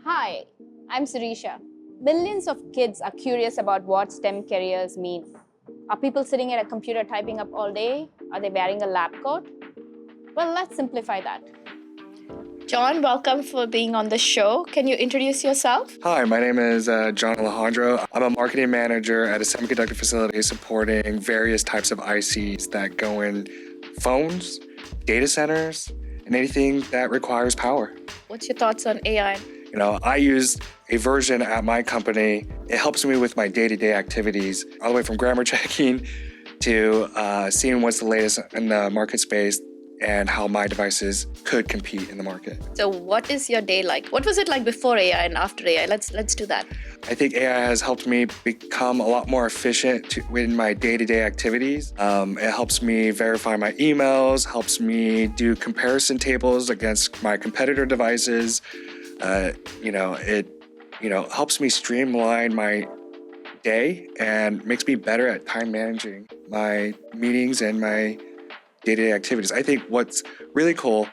Hi, I'm Sirisha. Millions of kids are curious about what STEM careers mean. Are people sitting at a computer typing up all day? Are they wearing a lab coat? Well, let's simplify that. John, welcome for being on the show. Can you introduce yourself? Hi, my name is John Alejandro. I'm a marketing manager at a semiconductor facility supporting various types of ICs that go in phones, data centers, and anything that requires power. What's your thoughts on AI? I use a version at my company. It helps me with my day-to-day activities, all the way from grammar checking to seeing what's the latest in the market space and how my devices could compete in the market. So what is your day like? What was it like before AI and after AI? Let's do that. I think AI has helped me become a lot more efficient in my day-to-day activities. It helps me verify my emails, helps me do comparison tables against my competitor devices. It helps me streamline my day and makes me better at time managing my meetings and my day-to-day activities. I think what's really cool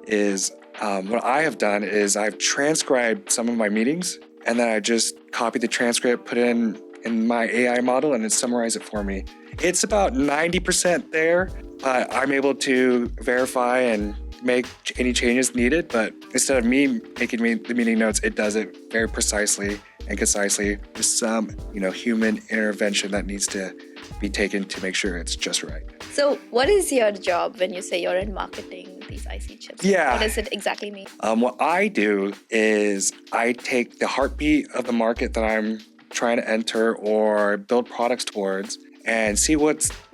is what I have done is I've transcribed some of my meetings, and then I just copy the transcript, put it in my AI model, and it summarizes it for me. It's about 90% there, but I'm able to verify and make any changes needed. But instead of me making the meeting notes, it does it very precisely and concisely with some, human intervention that needs to be taken to make sure it's just right. So what is your job when you say you're in marketing these IC chips? Yeah. What does it exactly mean? What I do is I take the heartbeat of the market that I'm trying to enter or build products towards and see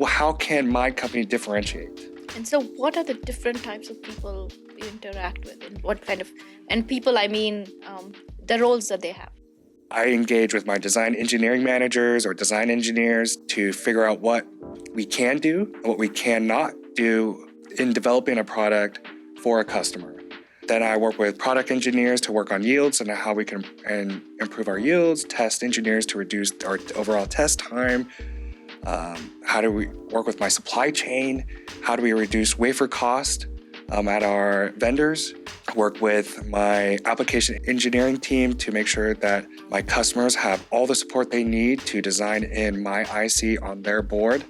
how can my company differentiate. And so what are the different types of people you interact with, and what kind of, and people, I mean, the roles that they have? I engage with my design engineering managers or design engineers to figure out what we can do and what we cannot do in developing a product for a customer. Then I work with product engineers to work on yields and how we can improve our yields, test engineers to reduce our overall test time. How do we work with my supply chain? How do we reduce wafer cost at our vendors? Work with my application engineering team to make sure that my customers have all the support they need to design in my IC on their board,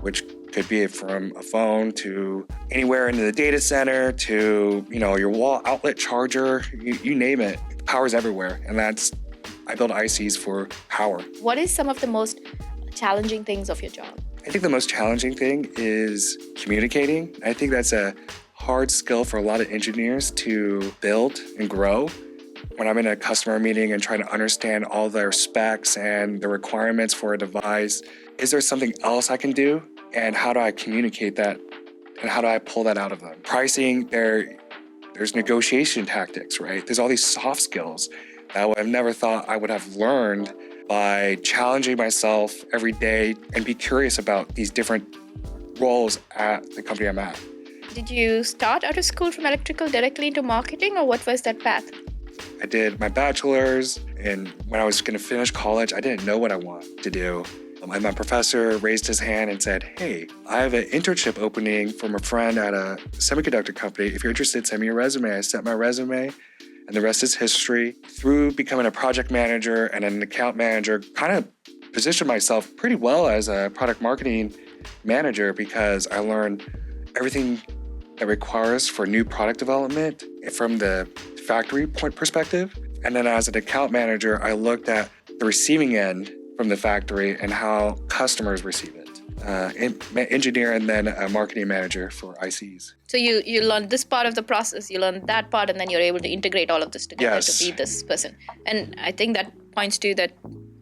which could be from a phone to anywhere into the data center to, your wall outlet charger, you name it. Power's everywhere. And I build ICs for power. What is some of the most challenging things of your job? I think the most challenging thing is communicating. I think that's a hard skill for a lot of engineers to build and grow. When I'm in a customer meeting and trying to understand all their specs and the requirements for a device, is there something else I can do? And how do I communicate that? And how do I pull that out of them? Pricing, there's negotiation tactics, right? There's all these soft skills that I've never thought I would have learned by challenging myself every day and be curious about these different roles at the company I'm at. Did you start out of school from electrical directly into marketing, or what was that path? I did my bachelor's, and when I was going to finish college, I didn't know what I wanted to do. And my professor raised his hand and said, "Hey, I have an internship opening from a friend at a semiconductor company. If you're interested, send me your resume." I sent my resume, and the rest is history. Through becoming a project manager and an account manager, kind of positioned myself pretty well as a product marketing manager because I learned everything that requires for new product development from the factory point perspective. And then as an account manager, I looked at the receiving end from the factory and how customers receive it. Engineer and then a marketing manager for ICs. So you learn this part of the process, you learn that part, and then you're able to integrate all of this together. Yes. To be this person. And I think that points to that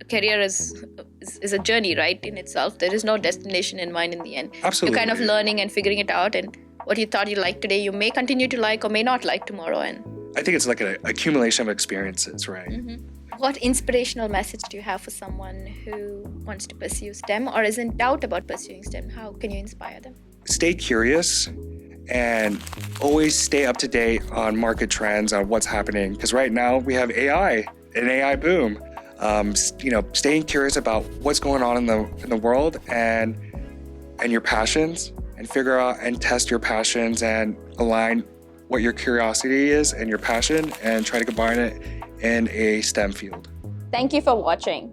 a career is a journey, right, in itself. There is no destination in mind in the end. Absolutely. You're kind of learning and figuring it out, and what you thought you liked today, you may continue to like or may not like tomorrow. And I think it's like an accumulation of experiences, right? Mm-hmm. What inspirational message do you have for someone who wants to pursue STEM or is in doubt about pursuing STEM? How can you inspire them? Stay curious and always stay up to date on market trends, on what's happening. Because right now we have AI, an AI boom. Staying curious about what's going on in the world and your passions, and figure out and test your passions and align what your curiosity is and your passion and try to combine it in a STEM field. Thank you for watching.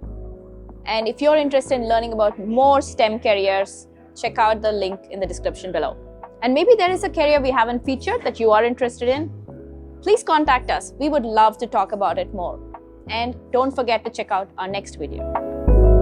And if you're interested in learning about more STEM careers, check out the link in the description below. And maybe there is a career we haven't featured that you are interested in. Please contact us. We would love to talk about it more. And don't forget to check out our next video.